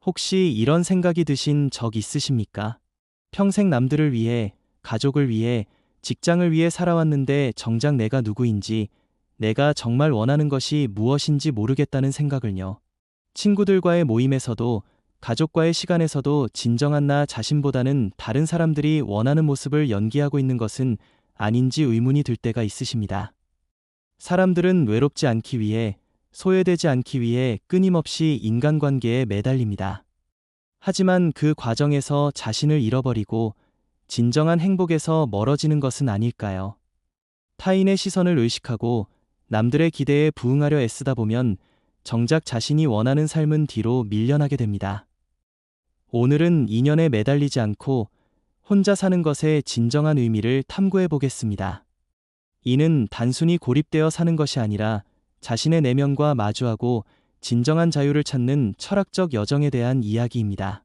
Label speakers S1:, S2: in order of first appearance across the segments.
S1: 혹시 이런 생각이 드신 적 있으십니까? 평생 남들을 위해, 가족을 위해, 직장을 위해 살아왔는데 정작 내가 누구인지, 내가 정말 원하는 것이 무엇인지 모르겠다는 생각을요. 친구들과의 모임에서도, 가족과의 시간에서도 진정한 나 자신보다는 다른 사람들이 원하는 모습을 연기하고 있는 것은 아닌지 의문이 들 때가 있으십니다. 사람들은 외롭지 않기 위해, 소외되지 않기 위해 끊임없이 인간관계에 매달립니다. 하지만 그 과정에서 자신을 잃어버리고 진정한 행복에서 멀어지는 것은 아닐까요? 타인의 시선을 의식하고 남들의 기대에 부응하려 애쓰다 보면 정작 자신이 원하는 삶은 뒤로 밀려나게 됩니다. 오늘은 인연에 매달리지 않고 혼자 사는 것의 진정한 의미를 탐구해 보겠습니다. 이는 단순히 고립되어 사는 것이 아니라 자신의 내면과 마주하고 진정한 자유를 찾는 철학적 여정에 대한 이야기입니다.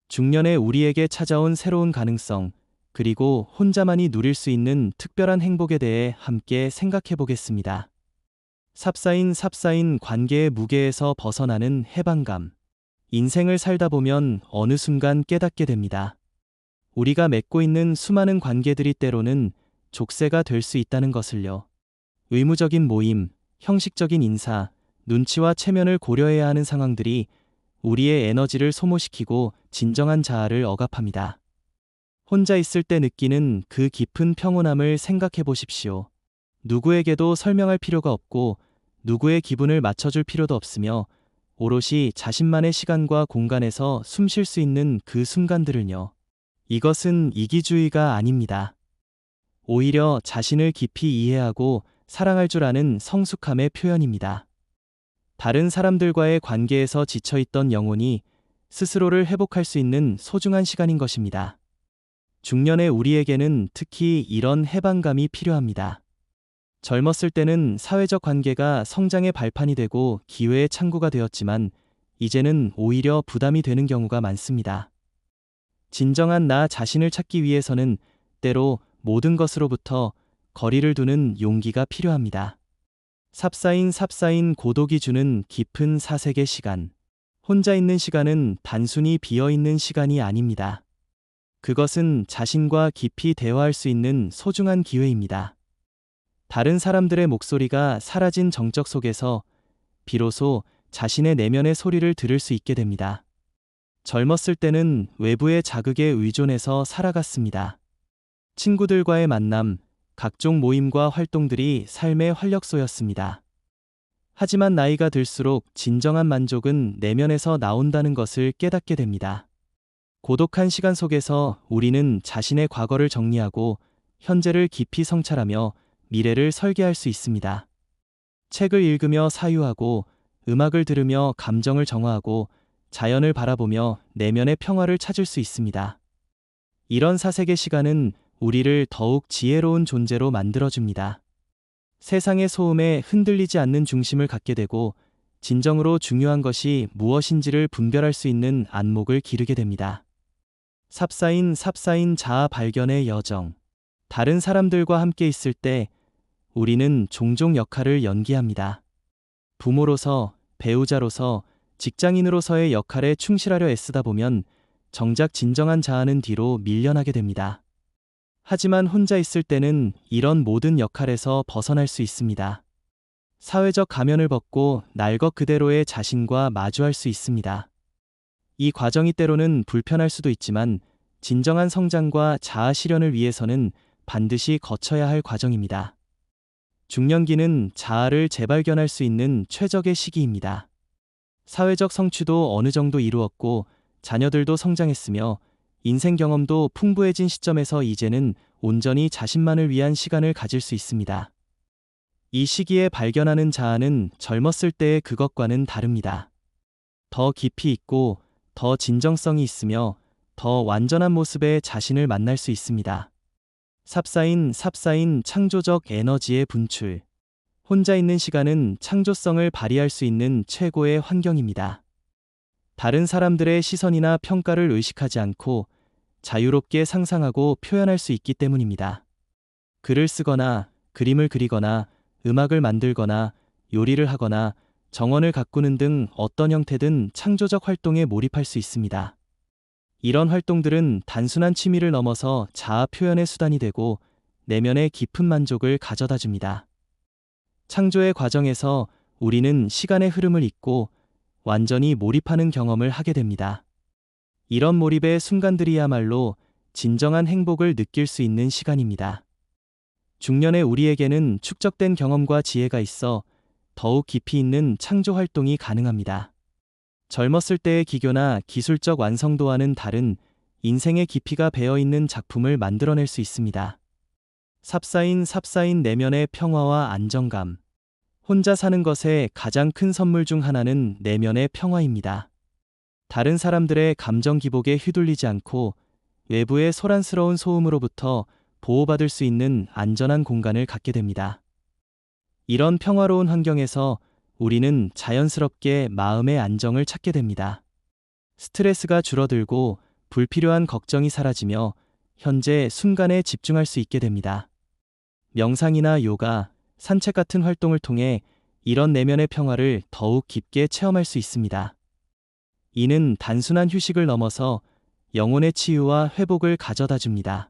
S1: 중년의 우리에게 찾아온 새로운 가능성, 그리고 혼자만이 누릴 수 있는 특별한 행복에 대해 함께 생각해 보겠습니다. 삽사인 관계의 무게에서 벗어나는 해방감. 인생을 살다 보면 어느 순간 깨닫게 됩니다. 우리가 맺고 있는 수많은 관계들이 때로는 족쇄가 될 수 있다는 것을요. 의무적인 모임, 형식적인 인사, 눈치와 체면을 고려해야 하는 상황들이 우리의 에너지를 소모시키고 진정한 자아를 억압합니다. 혼자 있을 때 느끼는 그 깊은 평온함을 생각해 보십시오. 누구에게도 설명할 필요가 없고 누구의 기분을 맞춰줄 필요도 없으며 오롯이 자신만의 시간과 공간에서 숨 쉴 수 있는 그 순간들을요. 이것은 이기주의가 아닙니다. 오히려 자신을 깊이 이해하고 사랑할 줄 아는 성숙함의 표현입니다. 다른 사람들과의 관계에서 지쳐있던 영혼이 스스로를 회복할 수 있는 소중한 시간인 것입니다. 중년의 우리에게는 특히 이런 해방감이 필요합니다. 젊었을 때는 사회적 관계가 성장의 발판이 되고 기회의 창구가 되었지만 이제는 오히려 부담이 되는 경우가 많습니다. 진정한 나 자신을 찾기 위해서는 때로 모든 것으로부터 거리를 두는 용기가 필요합니다. 삽사인 고독이 주는 깊은 사색의 시간. 혼자 있는 시간은 단순히 비어있는 시간이 아닙니다. 그것은 자신과 깊이 대화할 수 있는 소중한 기회입니다. 다른 사람들의 목소리가 사라진 정적 속에서 비로소 자신의 내면의 소리를 들을 수 있게 됩니다. 젊었을 때는 외부의 자극에 의존해서 살아갔습니다. 친구들과의 만남, 각종 모임과 활동들이 삶의 활력소였습니다. 하지만 나이가 들수록 진정한 만족은 내면에서 나온다는 것을 깨닫게 됩니다. 고독한 시간 속에서 우리는 자신의 과거를 정리하고 현재를 깊이 성찰하며 미래를 설계할 수 있습니다. 책을 읽으며 사유하고 음악을 들으며 감정을 정화하고 자연을 바라보며 내면의 평화를 찾을 수 있습니다. 이런 사색의 시간은 우리를 더욱 지혜로운 존재로 만들어줍니다. 세상의 소음에 흔들리지 않는 중심을 갖게 되고 진정으로 중요한 것이 무엇인지를 분별할 수 있는 안목을 기르게 됩니다. 삽사인 자아 발견의 여정. 다른 사람들과 함께 있을 때 우리는 종종 역할을 연기합니다. 부모로서, 배우자로서, 직장인으로서의 역할에 충실하려 애쓰다 보면 정작 진정한 자아는 뒤로 밀려나게 됩니다. 하지만 혼자 있을 때는 이런 모든 역할에서 벗어날 수 있습니다. 사회적 가면을 벗고 날 것 그대로의 자신과 마주할 수 있습니다. 이 과정이 때로는 불편할 수도 있지만 진정한 성장과 자아 실현을 위해서는 반드시 거쳐야 할 과정입니다. 중년기는 자아를 재발견할 수 있는 최적의 시기입니다. 사회적 성취도 어느 정도 이루었고 자녀들도 성장했으며 인생 경험도 풍부해진 시점에서 이제는 온전히 자신만을 위한 시간을 가질 수 있습니다. 이 시기에 발견하는 자아는 젊었을 때의 그것과는 다릅니다. 더 깊이 있고 더 진정성이 있으며 더 완전한 모습의 자신을 만날 수 있습니다. 삽사인 창조적 에너지의 분출. 혼자 있는 시간은 창조성을 발휘할 수 있는 최고의 환경입니다. 다른 사람들의 시선이나 평가를 의식하지 않고 자유롭게 상상하고 표현할 수 있기 때문입니다. 글을 쓰거나 그림을 그리거나 음악을 만들거나 요리를 하거나 정원을 가꾸는 등 어떤 형태든 창조적 활동에 몰입할 수 있습니다. 이런 활동들은 단순한 취미를 넘어서 자아 표현의 수단이 되고 내면의 깊은 만족을 가져다 줍니다. 창조의 과정에서 우리는 시간의 흐름을 잊고 완전히 몰입하는 경험을 하게 됩니다. 이런 몰입의 순간들이야말로 진정한 행복을 느낄 수 있는 시간입니다. 중년의 우리에게는 축적된 경험과 지혜가 있어 더욱 깊이 있는 창조 활동이 가능합니다. 젊었을 때의 기교나 기술적 완성도와는 다른 인생의 깊이가 배어 있는 작품을 만들어낼 수 있습니다. 삽사인 내면의 평화와 안정감. 혼자 사는 것의 가장 큰 선물 중 하나는 내면의 평화입니다. 다른 사람들의 감정 기복에 휘둘리지 않고 외부의 소란스러운 소음으로부터 보호받을 수 있는 안전한 공간을 갖게 됩니다. 이런 평화로운 환경에서 우리는 자연스럽게 마음의 안정을 찾게 됩니다. 스트레스가 줄어들고 불필요한 걱정이 사라지며 현재 순간에 집중할 수 있게 됩니다. 명상이나 요가, 산책 같은 활동을 통해 이런 내면의 평화를 더욱 깊게 체험할 수 있습니다. 이는 단순한 휴식을 넘어서 영혼의 치유와 회복을 가져다 줍니다.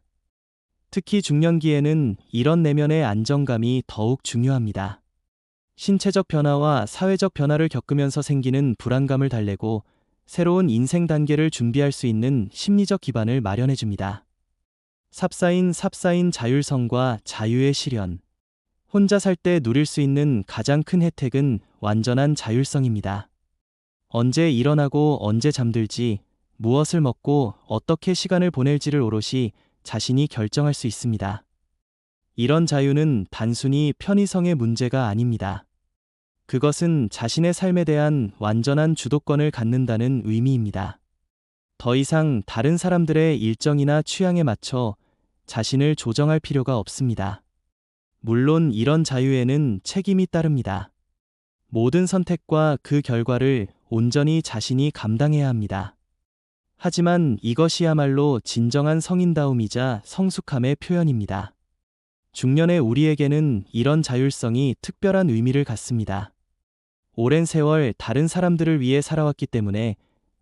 S1: 특히 중년기에는 이런 내면의 안정감이 더욱 중요합니다. 신체적 변화와 사회적 변화를 겪으면서 생기는 불안감을 달래고 새로운 인생 단계를 준비할 수 있는 심리적 기반을 마련해 줍니다. 삽사인 자율성과 자유의 실현. 혼자 살 때 누릴 수 있는 가장 큰 혜택은 완전한 자율성입니다. 언제 일어나고 언제 잠들지, 무엇을 먹고 어떻게 시간을 보낼지를 오롯이 자신이 결정할 수 있습니다. 이런 자유는 단순히 편의성의 문제가 아닙니다. 그것은 자신의 삶에 대한 완전한 주도권을 갖는다는 의미입니다. 더 이상 다른 사람들의 일정이나 취향에 맞춰 자신을 조정할 필요가 없습니다. 물론 이런 자유에는 책임이 따릅니다. 모든 선택과 그 결과를 온전히 자신이 감당해야 합니다. 하지만 이것이야말로 진정한 성인다움이자 성숙함의 표현입니다. 중년의 우리에게는 이런 자율성이 특별한 의미를 갖습니다. 오랜 세월 다른 사람들을 위해 살아왔기 때문에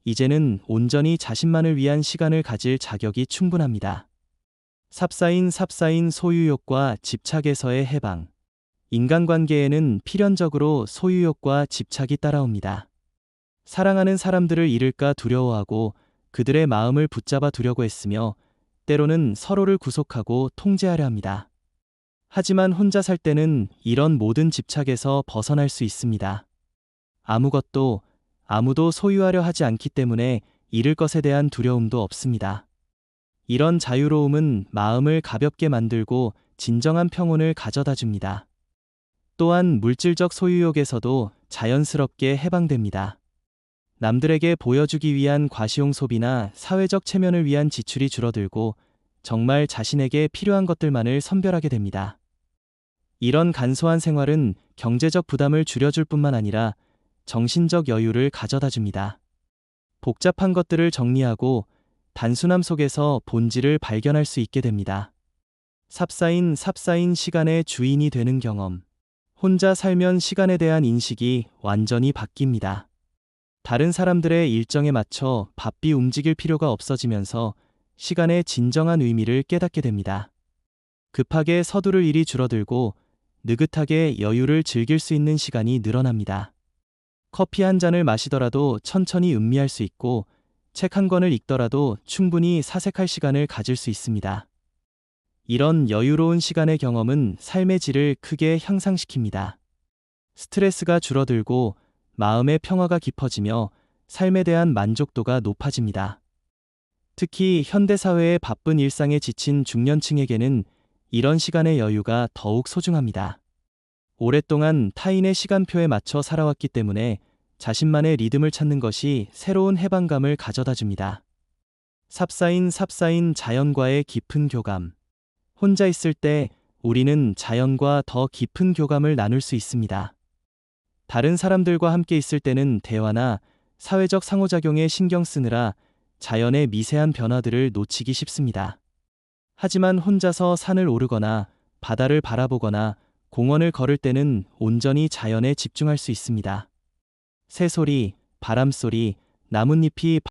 S1: 이제는 온전히 자신만을 위한 시간을 가질 자격이 충분합니다. 삽사인 소유욕과 집착에서의 해방. 인간관계에는 필연적으로 소유욕과 집착이 따라옵니다. 사랑하는 사람들을 잃을까 두려워하고 그들의 마음을 붙잡아 두려고 했으며 때로는 서로를 구속하고 통제하려 합니다. 하지만 혼자 살 때는 이런 모든 집착에서 벗어날 수 있습니다. 아무도 소유하려 하지 않기 때문에 잃을 것에 대한 두려움도 없습니다. 이런 자유로움은 마음을 가볍게 만들고 진정한 평온을 가져다 줍니다. 또한 물질적 소유욕에서도 자연스럽게 해방됩니다. 남들에게 보여주기 위한 과시용 소비나 사회적 체면을 위한 지출이 줄어들고 정말 자신에게 필요한 것들만을 선별하게 됩니다. 이런 간소한 생활은 경제적 부담을 줄여줄 뿐만 아니라 정신적 여유를 가져다 줍니다. 복잡한 것들을 정리하고 단순함 속에서 본질을 발견할 수 있게 됩니다. 삽사인 시간의 주인이 되는 경험. 혼자 살면 시간에 대한 인식이 완전히 바뀝니다. 다른 사람들의 일정에 맞춰 바삐 움직일 필요가 없어지면서 시간의 진정한 의미를 깨닫게 됩니다. 급하게 서두를 일이 줄어들고 느긋하게 여유를 즐길 수 있는 시간이 늘어납니다. 커피 한 잔을 마시더라도 천천히 음미할 수 있고 책 한 권을 읽더라도 충분히 사색할 시간을 가질 수 있습니다. 이런 여유로운 시간의 경험은 삶의 질을 크게 향상시킵니다. 스트레스가 줄어들고 마음의 평화가 깊어지며 삶에 대한 만족도가 높아집니다. 특히 현대사회의 바쁜 일상에 지친 중년층에게는 이런 시간의 여유가 더욱 소중합니다. 오랫동안 타인의 시간표에 맞춰 살아왔기 때문에 자신만의 리듬을 찾는 것이 새로운 해방감을 가져다 줍니다. 삽사인 자연과의 깊은 교감. 혼자 있을 때 우리는 자연과 더 깊은 교감을 나눌 수 있습니다. 다른 사람들과 함께 있을 때는 대화나 사회적 상호작용에 신경 쓰느라 자연의 미세한 변화들을 놓치기 쉽습니다. 하지만 혼자서 산을 오르거나 바다를 바라보거나 공원을 걸을 때는 온전히 자연에 집중할 수 있습니다. 새소리, 바람소리, 나뭇잎이